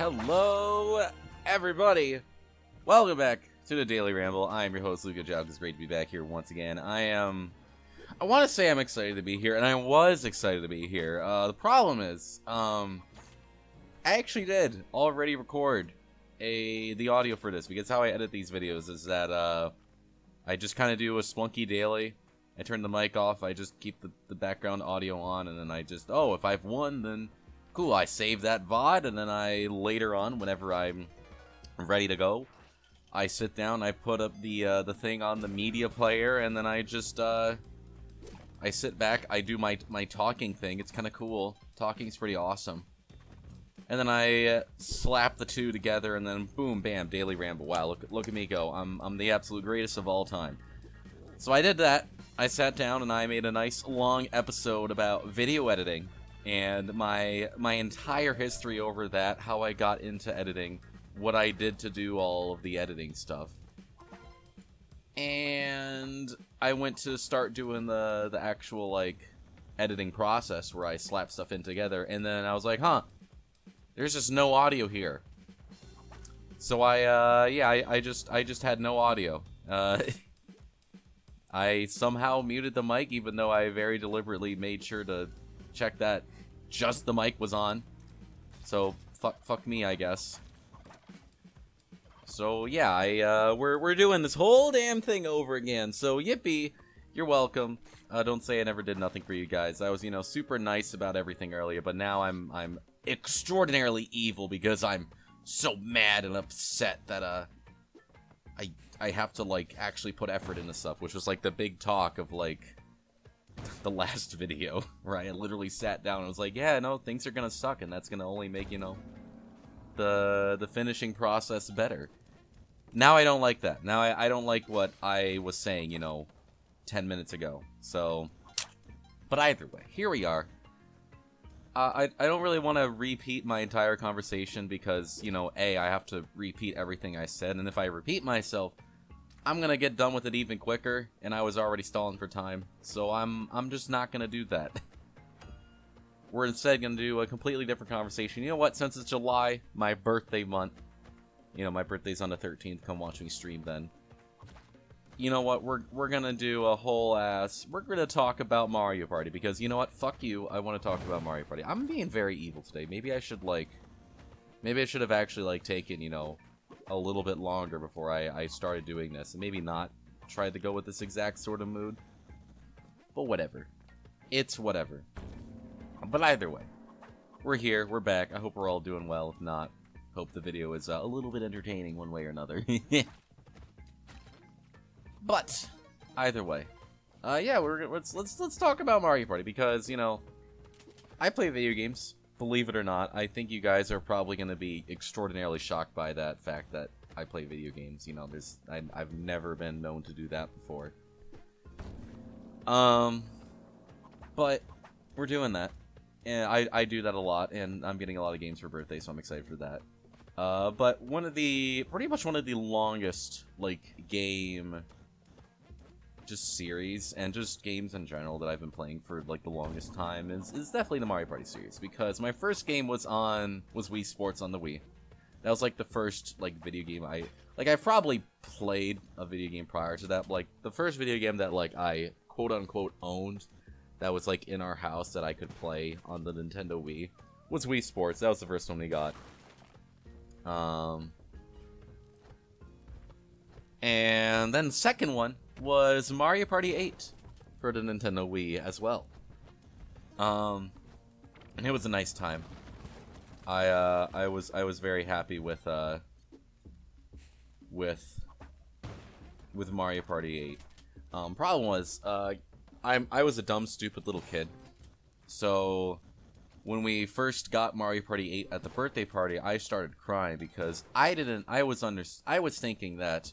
Hello, everybody. Welcome back to the Daily Ramble. I am your host, LucaTheJackal. It's great to be back here once again. I want to say I'm excited to be here, and I was excited to be here. The problem is, I actually did already record the audio for this, because how I edit these videos is that, I just kind of do a Splunky daily. I turn the mic off, I just keep the background audio on, and then I just, if I've won, then cool, I save that VOD, and then I, later on, whenever I'm ready to go, I sit down, I put up the thing on the media player, and then I just, I sit back, I do my talking thing. It's kind of cool. Talking's pretty awesome. And then I slap the two together, and then boom, bam, Daily Ramble. Wow, look at me go. I'm the absolute greatest of all time. So I did that. I sat down, and I made a nice long episode about video editing. And my entire history over that, how I got into editing, what I did to do all of the editing stuff. And I went to start doing the actual, like, editing process where I slap stuff in together, and then I was like, there's just no audio here. So I just had no audio. I somehow muted the mic, even though I very deliberately made sure to check that just the mic was on. So fuck me, I guess. So yeah, we're doing this whole damn thing over again. So yippee, you're welcome. Don't say I never did nothing for you guys. I was, super nice about everything earlier, but now I'm extraordinarily evil because I'm so mad and upset that I have to, like, actually put effort into stuff, which was like the big talk of, like, the last video, where I literally sat down and was like, yeah, no, things are gonna suck, and that's gonna only make, the finishing process better. Now I don't like that. Now I don't like what I was saying, 10 minutes ago. So, but either way, here we are. I don't really want to repeat my entire conversation because, I have to repeat everything I said, and if I repeat myself, I'm gonna get done with it even quicker, and I was already stalling for time, so I'm just not gonna do that. We're instead gonna do a completely different conversation. You know what? Since it's July, my birthday month, my birthday's on the 13th. Come watch me stream then. You know what? We're gonna do a whole ass. We're gonna talk about Mario Party because you know what? Fuck you. I want to talk about Mario Party. I'm being very evil today. Maybe I should have actually taken a little bit longer before I started doing this, and maybe not tried to go with this exact sort of mood. But whatever. It's whatever. But either way, we're here, we're back. I hope we're all doing well. If not, hope the video is a little bit entertaining one way or another. But either way, yeah, let's talk about Mario Party because I play video games. Believe it or not, I think you guys are probably going to be extraordinarily shocked by that fact that I play video games. I've never been known to do that before. But we're doing that. And I do that a lot, and I'm getting a lot of games for birthday, so I'm excited for that. But pretty much one of the longest, game just series, and just games in general that I've been playing for, the longest time is definitely the Mario Party series, because my first game was Wii Sports on the Wii. That was, the first, video game I've probably played a video game prior to that, but, the first video game that, I quote-unquote owned that was, in our house that I could play on the Nintendo Wii was Wii Sports. That was the first one we got. And then the second one was Mario Party 8 for the Nintendo Wii as well. And it was a nice time. I was very happy with Mario Party 8. Problem was, I was a dumb, stupid little kid. So when we first got Mario Party 8 at the birthday party, I started crying because I was thinking that,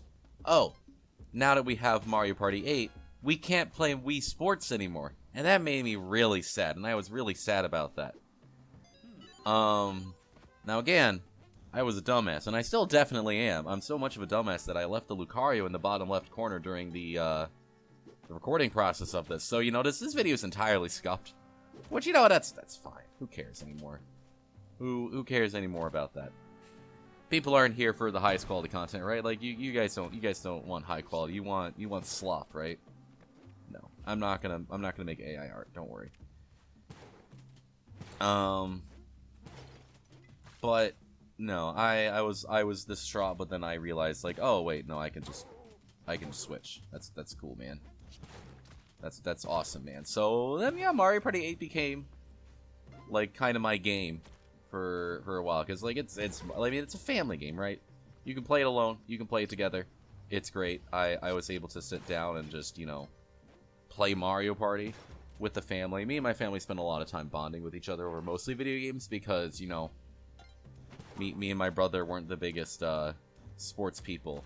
now that we have Mario Party 8, we can't play Wii Sports anymore. And that made me really sad, and I was really sad about that. Now again, I was a dumbass, and I still definitely am. I'm so much of a dumbass that I left the Lucario in the bottom left corner during the recording process of this. So, this video is entirely scuffed. Which, that's fine. Who cares anymore? Who cares anymore about that? people aren't here for the highest quality content, right? Like you guys don't want high quality. You want slop, right? No, I'm not gonna make AI art. Don't worry. But no, I was distraught, but then I realized like, oh wait, no, I can just switch. That's cool, man. That's awesome, man. So then yeah, Mario Party 8 became like kind of my game for a while, because like it's I mean, it's a family game, right? You can play it alone, you can play it together. It's great. I was able to sit down and just, you know, play Mario Party with the family. Me and my family spend a lot of time bonding with each other over mostly video games, because, you know, me and my brother weren't the biggest sports people,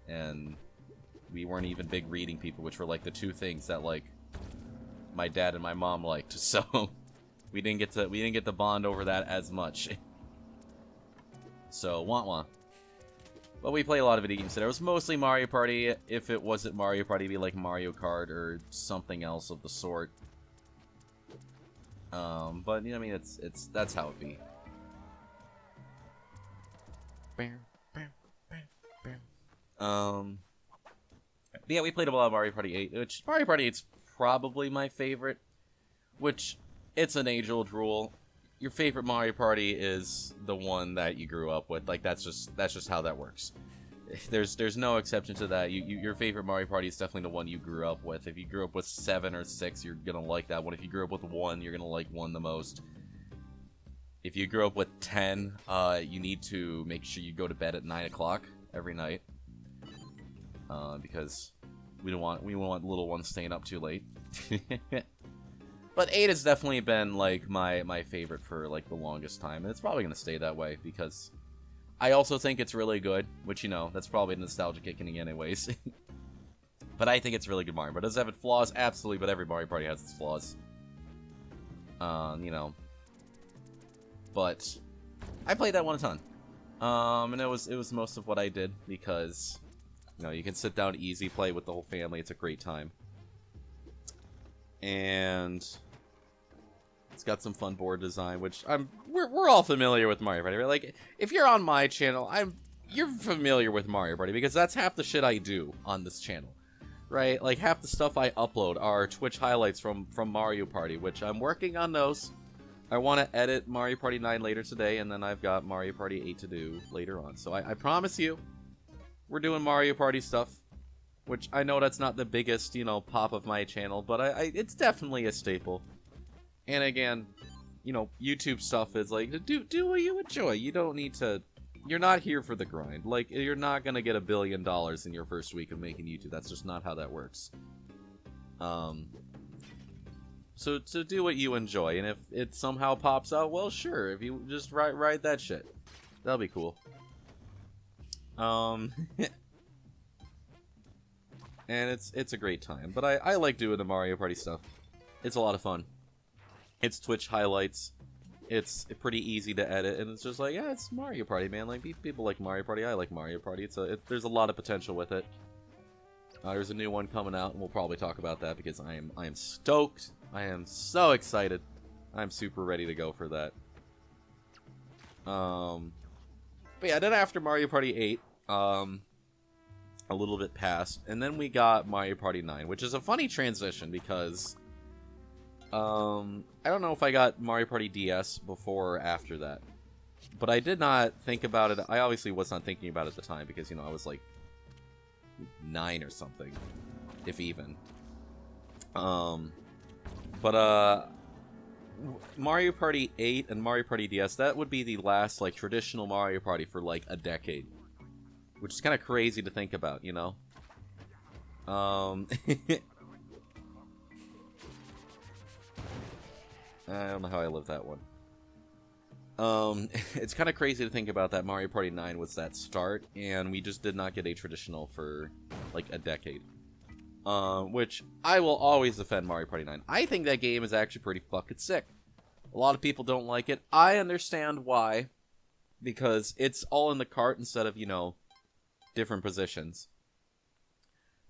and we weren't even big reading people, which were like the two things that like my dad and my mom liked. So we didn't get to bond over that as much. So wah. But we play a lot of video games today. It was mostly Mario Party. If it wasn't Mario Party, it'd be like Mario Kart or something else of the sort. But you know, I mean, that's how it be. But yeah, we played a lot of Mario Party 8, which Mario Party 8's probably my favorite, which it's an age-old rule. Your favorite Mario Party is the one that you grew up with. Like, that's just how that works. There's no exception to that. Your favorite Mario Party is definitely the one you grew up with. If you grew up with 7 or 6, you're gonna like that one. If you grew up with 1, you're gonna like 1 the most. If you grew up with 10, you need to make sure you go to bed at 9 o'clock every night, because we don't want little ones staying up too late. But 8 has definitely been like my favorite for like the longest time, and it's probably gonna stay that way because I also think it's really good, which, you know, that's probably nostalgia kicking in anyways. But I think it's really good Mario. But does it have its flaws? Absolutely, but every Mario Party has its flaws. You know. But I played that one a ton. And it was most of what I did because, you know, you can sit down easy, play with the whole family. It's a great time. And it's got some fun board design, which we're all familiar with Mario Party, right? Like, if you're on my channel, you're familiar with Mario Party because that's half the shit I do on this channel, right? Like, half the stuff I upload are Twitch highlights from Mario Party, which I'm working on those. I want to edit Mario Party 9 later today, and then I've got Mario Party 8 to do later on. So I promise you, we're doing Mario Party stuff, which I know that's not the biggest, you know, pop of my channel, but it's definitely a staple. And again, you know, YouTube stuff is like, do what you enjoy. You don't need to, you're not here for the grind. Like, you're not gonna get $1 billion in your first week of making YouTube. That's just not how that works. So do what you enjoy, and if it somehow pops out, well, sure. If you just ride that shit, that'll be cool. And it's a great time. But I like doing the Mario Party stuff. It's a lot of fun. It's Twitch highlights. It's pretty easy to edit, and it's just like, yeah, it's Mario Party, man. Like, people like Mario Party. I like Mario Party. There's a lot of potential with it. There's a new one coming out, and we'll probably talk about that because I am stoked. I am so excited. I'm super ready to go for that. But yeah, then after Mario Party 8, a little bit passed, and then we got Mario Party 9, which is a funny transition because I don't know if I got Mario Party DS before or after that, but I did not think about it. I obviously was not thinking about it at the time because, you know, I was like 9 or something, if even. But Mario Party 8 and Mario Party DS, that would be the last, like, traditional Mario Party for, like, a decade. Which is kind of crazy to think about, you know? I don't know how I lived that one. It's kind of crazy to think about that Mario Party 9 was that start, and we just did not get a traditional for, like, a decade. Which I will always defend Mario Party 9. I think that game is actually pretty fucking sick. A lot of people don't like it. I understand why. Because it's all in the cart instead of, you know, different positions.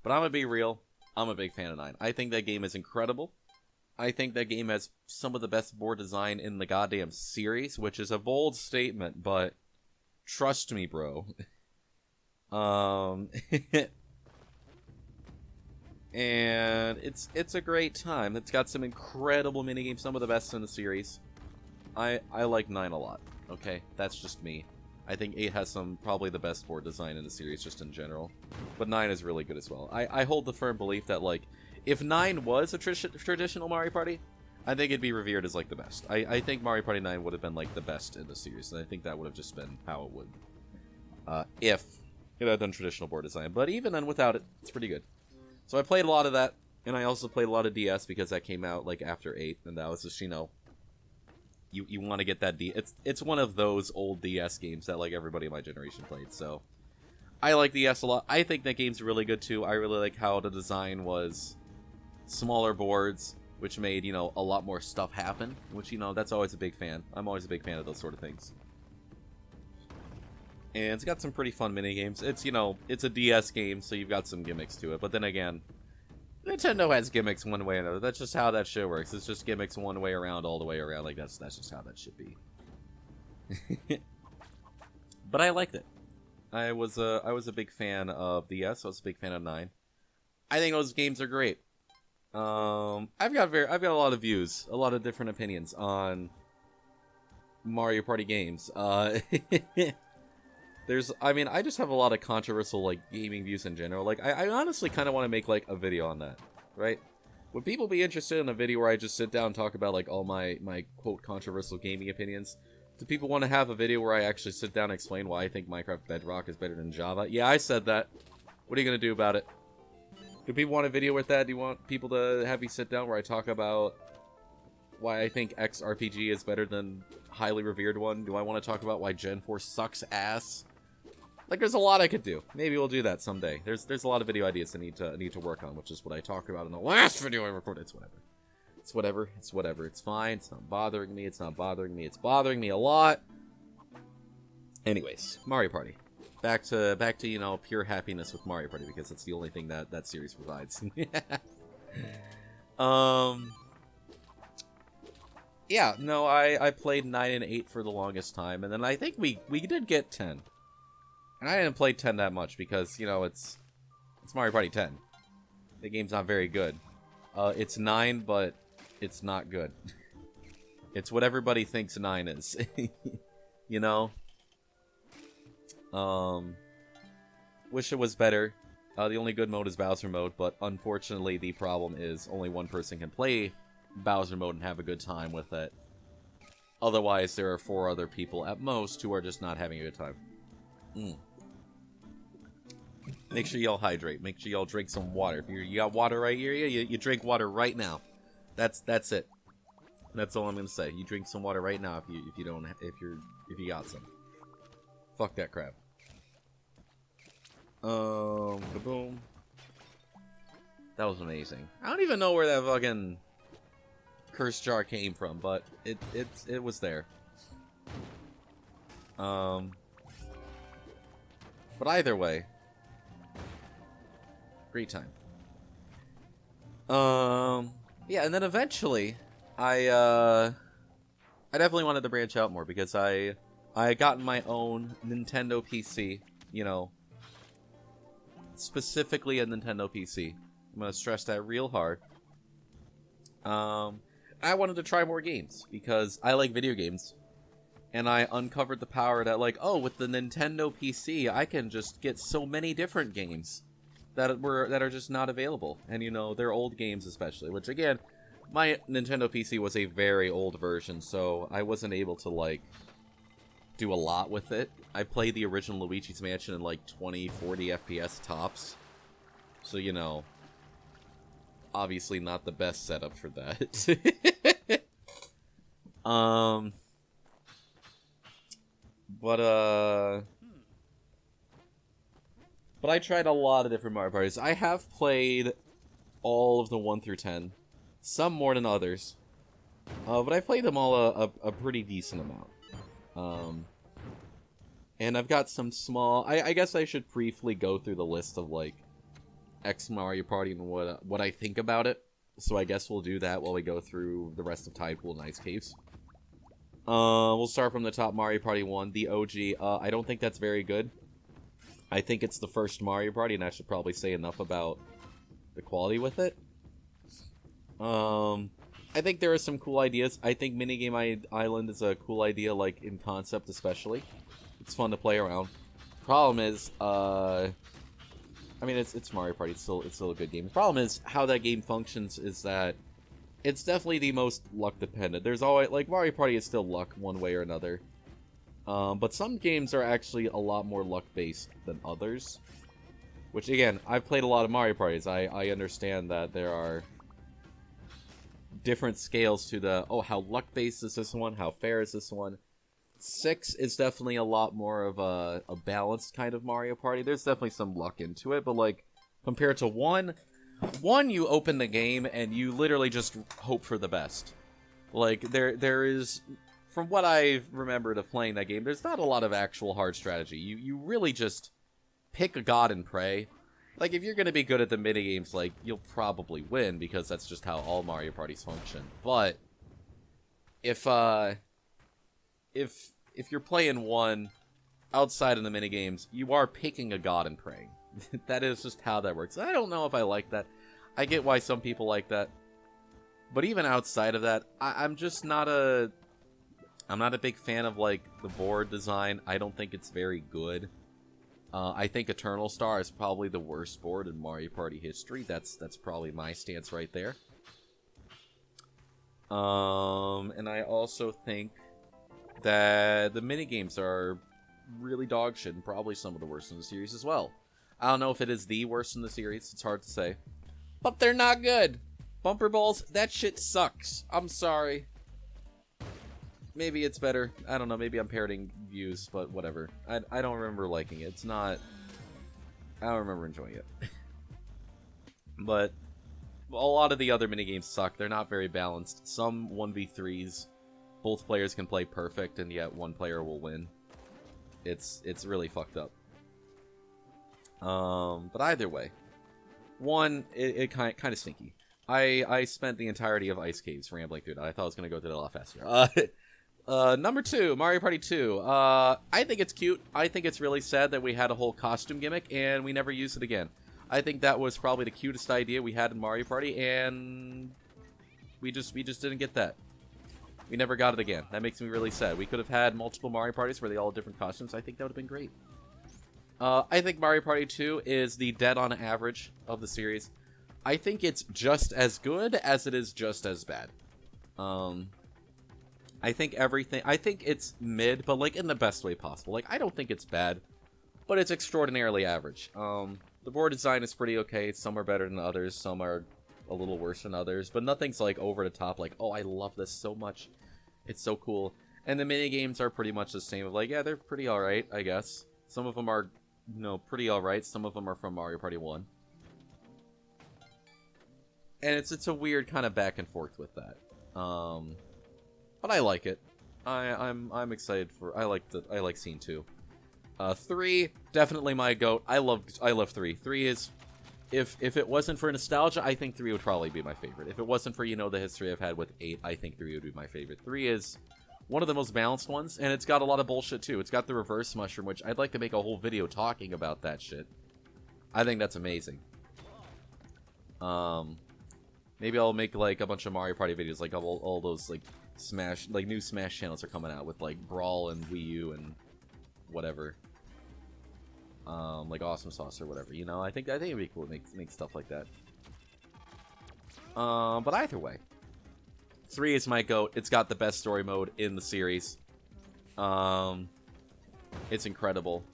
But I'm gonna be real. I'm a big fan of 9. I think that game is incredible. I think that game has some of the best board design in the goddamn series, which is a bold statement, but Trust me, bro. And it's a great time. It's got some incredible minigames, some of the best in the series. I like 9 a lot. Okay, that's just me. I think 8 has probably the best board design in the series just in general. But 9 is really good as well. I hold the firm belief that, like, if 9 was a traditional Mario Party, I think it'd be revered as, like, the best. I think Mario Party 9 would have been, like, the best in the series. And I think that would have just been how it would. If it had done traditional board design. But even then, without it, it's pretty good. So I played a lot of that. And I also played a lot of DS because that came out, like, after 8. And that was just, you know... You want to get that it's one of those old DS games that like everybody in my generation played, so I like DS a lot. I think that game's really good too. I really like how the design was smaller boards, which made, you know, a lot more stuff happen, which, you know, that's always a big fan. I'm always a big fan of those sort of things. And it's got some pretty fun mini games. It's, you know, it's a DS game, so you've got some gimmicks to it, but then again, Nintendo has gimmicks one way or another. That's just how that shit works. It's just gimmicks one way around, all the way around. Like, that's just how that should be. But I liked it. I was a big fan of DS. I was a big fan of 9. I think those games are great. I've got a lot of views, a lot of different opinions on Mario Party games. I just have a lot of controversial, like, gaming views in general. Like, I honestly kind of want to make, like, a video on that, right? Would people be interested in a video where I just sit down and talk about, like, all my quote, controversial gaming opinions? Do people want to have a video where I actually sit down and explain why I think Minecraft Bedrock is better than Java? Yeah, I said that. What are you going to do about it? Do people want a video with that? Do you want people to have me sit down where I talk about why I think X RPG is better than highly revered one? Do I want to talk about why Gen 4 sucks ass? Like, there's a lot I could do. Maybe we'll do that someday. There's a lot of video ideas I need to work on, which is what I talked about in the last video I recorded. It's whatever. It's whatever. It's whatever. It's fine. It's not bothering me. It's not bothering me. It's bothering me a lot. Anyways, Mario Party. Back to you know, pure happiness with Mario Party, because that's the only thing that series provides. Yeah, no, I played 9 and 8 for the longest time, and then I think we did get 10. And I didn't play 10 that much because, you know, it's Mario Party 10. The game's not very good. It's 9, but it's not good. It's what everybody thinks 9 is. You know? Wish it was better. The only good mode is Bowser mode, but unfortunately the problem is only one person can play Bowser mode and have a good time with it. Otherwise, there are 4 other people at most who are just not having a good time. Make sure y'all hydrate. Make sure y'all drink some water. If you got water right here, you drink water right now. That's it. That's all I'm gonna say. You drink some water right now if you got some. Fuck that crap. Kaboom. That was amazing. I don't even know where that fucking curse jar came from, but it was there. But either way, great time. Yeah, and then eventually, I definitely wanted to branch out more because I got my own Nintendo PC, you know, specifically a Nintendo PC. I'm gonna stress that real hard. I wanted to try more games because I like video games. And I uncovered the power that, like, oh, with the Nintendo PC, I can just get so many different games that are just not available. And, you know, they're old games especially, which, again, my Nintendo PC was a very old version, so I wasn't able to, like, do a lot with it. I played the original Luigi's Mansion in, like, 20, 40 FPS tops. So, you know, obviously not the best setup for that. But I tried a lot of different Mario Parties. I have played all of the 1 through 10. Some more than others. But I played them all a pretty decent amount. And I've got some small... I guess I should briefly go through the list of, like, X Mario Party and what I think about it. So I guess we'll do that while we go through the rest of Tide Pool and Ice Caves. We'll start from the top. Mario Party 1, the OG. I don't think that's very good. I think it's the first Mario Party, and I should probably say enough about the quality with it. I think there are some cool ideas. I think Minigame Island is a cool idea, like, in concept especially. It's fun to play around. Problem is, I mean, it's Mario Party. It's still a good game. The problem is, how that game functions is that it's definitely the most luck-dependent. There's always, like, Mario Party is still luck one way or another. But some games are actually a lot more luck-based than others. Which, again, I've played a lot of Mario Parties. I understand that there are different scales to the, oh, how luck-based is this one? How fair is this one? 6 is definitely a lot more of a balanced kind of Mario Party. There's definitely some luck into it, but, like, compared to 1, you open the game and you literally just hope for the best. Like, there is, from what I remembered of playing that game, there's not a lot of actual hard strategy. You really just pick a god and pray. Like, if you're going to be good at the minigames, like, you'll probably win, because that's just how all Mario Parties function. But if you're playing 1 outside of the minigames, you are picking a god and praying. That is just how that works. I don't know if I like that. I get why some people like that. But even outside of that, I'm just not a... I'm not a big fan of, like, the board design. I don't think it's very good. I think Eternal Star is probably the worst board in Mario Party history. That's probably my stance right there. And I also think that the minigames are really dog shit and probably some of the worst in the series as well. I don't know if it is the worst in the series. It's hard to say. But they're not good. Bumper Balls, that shit sucks. I'm sorry. Maybe it's better. I don't know. Maybe I'm parroting views, but whatever. I don't remember liking it. It's not... I don't remember enjoying it. But a lot of the other minigames suck. They're not very balanced. Some 1v3s, both players can play perfect, and yet one player will win. It's really fucked up. But either way. 1, it kind of stinky. I spent the entirety of Ice Caves rambling through that. I thought I was going to go through that a lot faster. Number 2, Mario Party 2. I think it's cute. I think it's really sad that we had a whole costume gimmick and we never used it again. I think that was probably the cutest idea we had in Mario Party, and we just didn't get that. We never got it again. That makes me really sad. We could have had multiple Mario Parties where they all had different costumes. I think that would have been great. I think Mario Party 2 is the dead on average of the series. I think it's just as good as it is just as bad. I think it's mid, but, like, in the best way possible. Like, I don't think it's bad, but it's extraordinarily average. The board design is pretty okay. Some are better than others. Some are a little worse than others, but nothing's, like, over the top. Like, oh, I love this so much. It's so cool. And the minigames are pretty much the same. Of, like, yeah, they're pretty alright, I guess. Some of them are, you know, pretty alright. Some of them are from Mario Party 1. And it's a weird kind of back and forth with that. But I like it. I'm excited for... I like Scene 2. 3, definitely my GOAT. I love 3. 3 is... If it wasn't for nostalgia, I think 3 would probably be my favorite. If it wasn't for, you know, the history I've had with 8, I think 3 would be my favorite. 3 is one of the most balanced ones, and it's got a lot of bullshit, too. It's got the reverse mushroom, which I'd like to make a whole video talking about that shit. I think that's amazing. Maybe I'll make, like, a bunch of Mario Party videos, like, all those, like, Smash, like, new Smash channels are coming out with, like, Brawl and Wii U and whatever. Like Awesome Sauce or whatever, you know? I think it'd be cool to make stuff like that. But either way. 3 is my GOAT. It's got the best story mode in the series. It's incredible.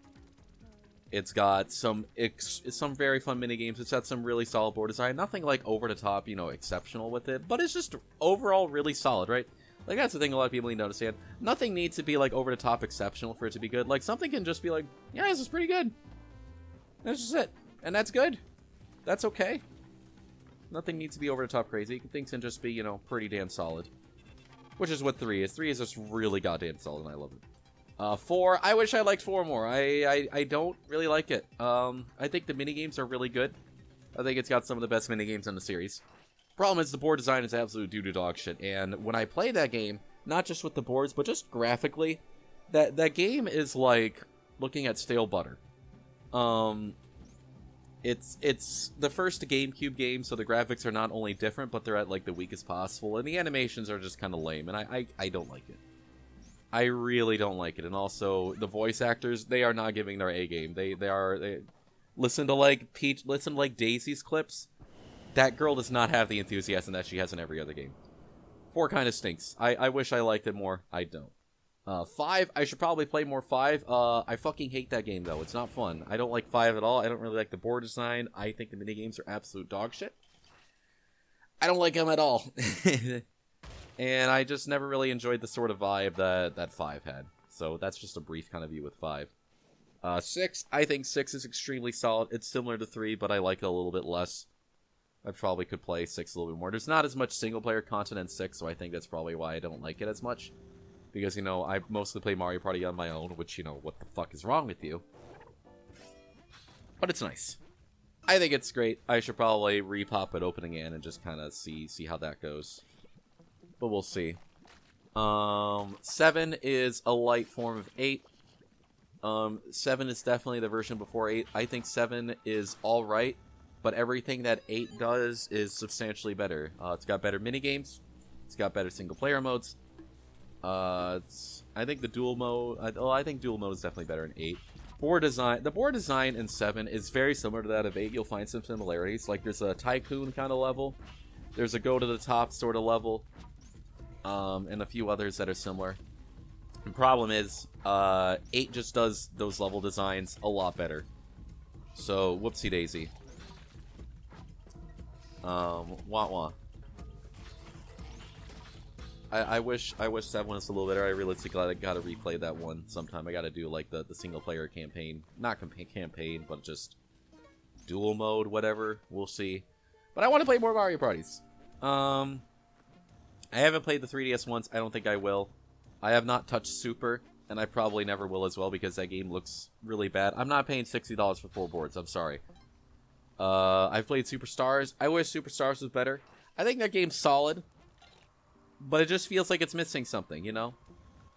It's got some very fun minigames. It's got some really solid board design. Nothing, like, over the top, you know, exceptional with it. But it's just overall really solid, right? Like, that's the thing a lot of people need to understand. Nothing needs to be, like, over the top exceptional for it to be good. Like, something can just be like, yeah, this is pretty good. That's just it. And that's good. That's okay. Nothing needs to be over the top crazy. Things can just be, you know, pretty damn solid. Which is what 3 is. 3 is just really goddamn solid, and I love it. 4, I wish I liked 4 more. I don't really like it. I think the minigames are really good. I think it's got some of the best minigames in the series. Problem is, the board design is absolute doo-doo dog shit, and when I play that game, not just with the boards, but just graphically. That game is like looking at stale butter. It's the first GameCube game, so the graphics are not only different, but they're at like the weakest possible, and the animations are just kind of lame, and I don't like it. I really don't like it, and also the voice actors, they are not giving their A game. They listen to like Daisy's clips. That girl does not have the enthusiasm that she has in every other game. 4 kind of stinks. I wish I liked it more. I don't. 5, I should probably play more 5. I fucking hate that game, though. It's not fun. I don't like 5 at all. I don't really like the board design. I think the minigames are absolute dog shit. I don't like them at all. And I just never really enjoyed the sort of vibe that 5 had. So that's just a brief kind of view with 5. 6, I think 6 is extremely solid. It's similar to 3, but I like it a little bit less. I probably could play 6 a little bit more. There's not as much single-player content in 6, so I think that's probably why I don't like it as much. Because, you know, I mostly play Mario Party on my own, which, you know, what the fuck is wrong with you? But it's nice. I think it's great. I should probably repop it open again and just kind of see how that goes. But we'll see. 7 is a light form of 8. 7 is definitely the version before 8. I think 7 is alright, but everything that 8 does is substantially better. It's got better minigames. It's got better single-player modes. I think the dual mode... I think dual mode is definitely better in 8. The board design in 7 is very similar to that of 8. You'll find some similarities. Like, there's a tycoon kind of level. There's a go-to-the-top sort of level. And a few others that are similar. The problem is, 8 just does those level designs a lot better. So, whoopsie-daisy. Wah-wah. I wish 7 was a little better. I realistically gotta replay that one sometime. I gotta do, like, the single-player campaign. Not campaign, but just dual mode, whatever. We'll see. But I want to play more Mario Parties. I haven't played the 3DS once. I don't think I will. I have not touched Super, and I probably never will as well because that game looks really bad. I'm not paying $60 for 4 boards. I'm sorry. I've played Superstars. I wish Superstars was better. I think that game's solid, but it just feels like it's missing something, you know?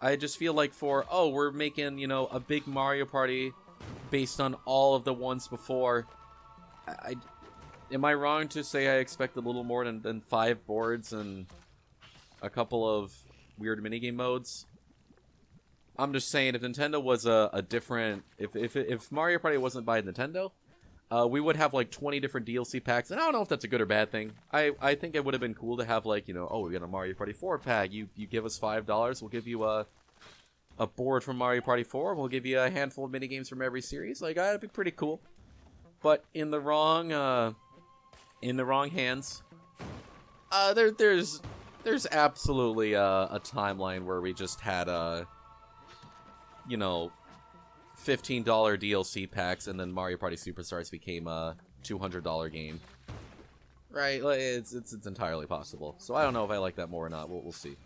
I just feel like we're making, you know, a big Mario Party based on all of the ones before. Am I wrong to say I expect a little more than 5 boards and a couple of weird minigame modes? I'm just saying, if Nintendo was a different... If Mario Party wasn't by Nintendo, we would have, like, 20 different DLC packs. And I don't know if that's a good or bad thing. I think it would have been cool to have, like, you know, oh, we got a Mario Party 4 pack. You give us $5, we'll give you a board from Mario Party 4. We'll give you a handful of minigames from every series. Like, that'd be pretty cool. But in the wrong hands, there's absolutely a timeline where we just had you know, $15 DLC packs, and then Mario Party Superstars became a $200 game. Right? It's entirely possible. So I don't know if I like that more or not. We'll see.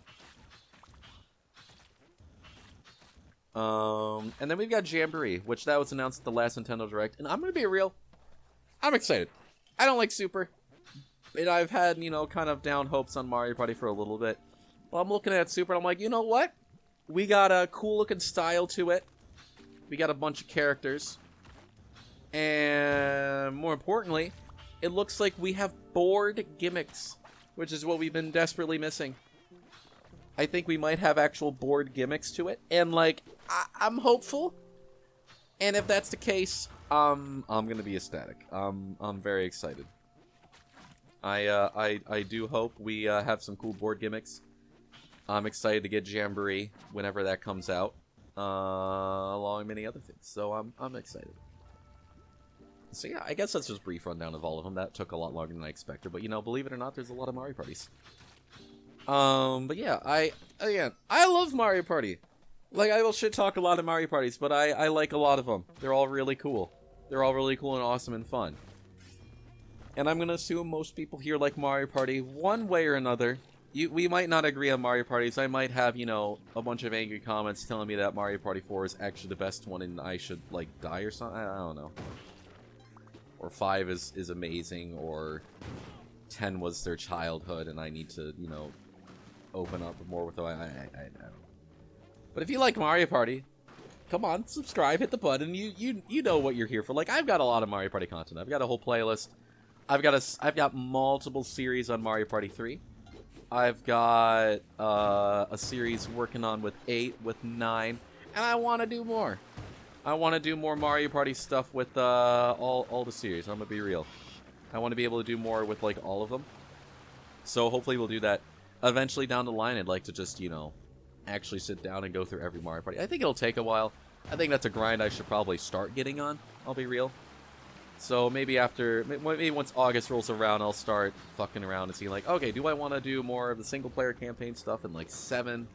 And then we've got Jamboree, which that was announced at the last Nintendo Direct, and I'm gonna be real. I'm excited. I don't like Super. And I've had, you know, kind of down hopes on Mario Party for a little bit. But I'm looking at Super and I'm like, you know what? We got a cool looking style to it. We got a bunch of characters. And more importantly, it looks like we have board gimmicks, which is what we've been desperately missing. I think we might have actual board gimmicks to it. And, like, I'm hopeful. And if that's the case, I'm going to be ecstatic. I'm very excited. I do hope we have some cool board gimmicks. I'm excited to get Jamboree whenever that comes out, along with many other things. So I'm excited. So yeah, I guess that's just a brief rundown of all of them. That took a lot longer than I expected, but you know, believe it or not, there's a lot of Mario Parties. But yeah, I love Mario Party. Like, I will shit talk a lot of Mario Parties, but I like a lot of them. They're all really cool. They're all really cool and awesome and fun. And I'm going to assume most people here like Mario Party one way or another. We might not agree on Mario Parties. I might have, you know, a bunch of angry comments telling me that Mario Party 4 is actually the best one and I should, like, die or something. I don't know. Or 5 is amazing, or 10 was their childhood and I need to, you know, open up more with. I don't know. But if you like Mario Party, come on, subscribe, hit the button. You know what you're here for. Like, I've got a lot of Mario Party content. I've got a whole playlist. I've got multiple series on Mario Party 3. I've got a series working on with 8, with 9, and I want to do more. I want to do more Mario Party stuff with all the series. I'm gonna be real. I want to be able to do more with like all of them. So hopefully we'll do that eventually down the line. I'd like to just, you know, actually sit down and go through every Mario Party. I think it'll take a while. I think that's a grind I should probably start getting on. I'll be real. So maybe once August rolls around, I'll start fucking around and see like, okay, do I want to do more of the single-player campaign stuff in like 7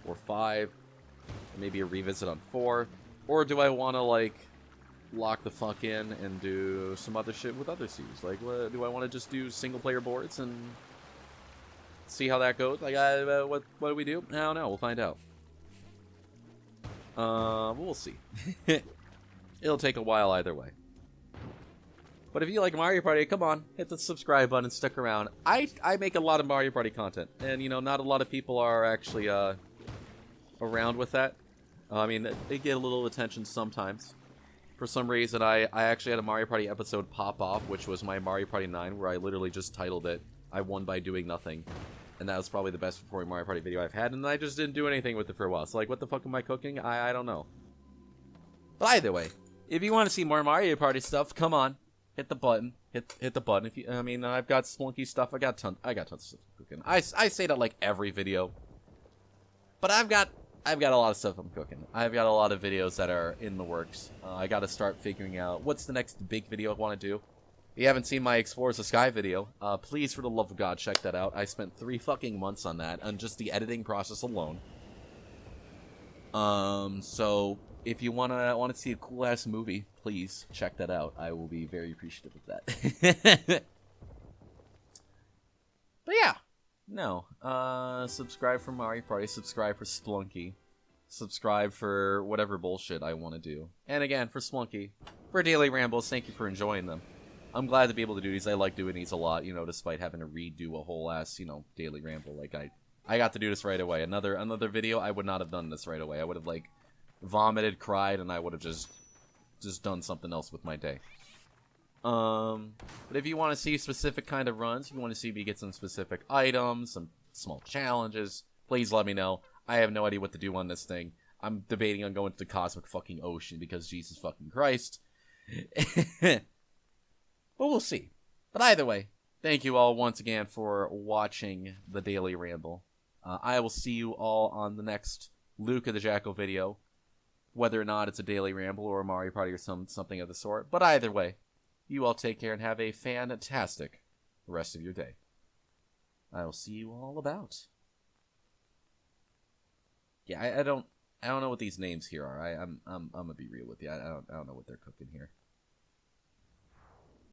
or 5? Maybe a revisit on 4? Or do I want to like lock the fuck in and do some other shit with other series? Like, do I want to just do single-player boards and see how that goes? Like, what do we do? I don't know. We'll find out. We'll see. It'll take a while either way. But if you like Mario Party, come on, hit the subscribe button and stick around. I make a lot of Mario Party content, and, you know, not a lot of people are actually around with that. I mean, they get a little attention sometimes. For some reason, I actually had a Mario Party episode pop off, which was my Mario Party 9, where I literally just titled it, I Won by Doing Nothing. And that was probably the best performing Mario Party video I've had, and I just didn't do anything with it for a while. So, like, what the fuck am I cooking? I don't know. But either way, if you want to see more Mario Party stuff, come on. Hit the button. Hit the button. If you, I mean, I've got Splunky stuff. I got tons of stuff cooking. I say that like every video, but I've got a lot of stuff I'm cooking. I've got a lot of videos that are in the works. I got to start figuring out what's the next big video I want to do. If you haven't seen my Explores the Sky video, please, for the love of God, check that out. I spent 3 fucking months on that, on just the editing process alone. So if you wanna see a cool ass movie, please check that out. I will be very appreciative of that. But yeah, no. Subscribe for Mario Party. Subscribe for Splunky. Subscribe for whatever bullshit I want to do. And again, for Splunky, for Daily Rambles, thank you for enjoying them. I'm glad to be able to do these. I like doing these a lot, you know, despite having to redo a whole ass, you know, Daily Ramble. Like, I got to do this right away. Another video, I would not have done this right away. I would have, like, vomited, cried, and I would have just done something else with my day. But if you want to see specific kind of runs, if you want to see me get some specific items, some small challenges, please let me know. I have no idea what to do on this thing. I'm debating on going to the cosmic fucking ocean because Jesus fucking Christ. But we'll see. But either way, thank you all once again for watching the Daily Ramble. I will see you all on the next LucaTheJackal video, whether or not it's a Daily Ramble or a Mario Party or something of the sort. But either way, you all take care and have a fantastic rest of your day. I will see you all about. Yeah, I don't know what these names here are. I'm gonna be real with you. I don't know what they're cooking here.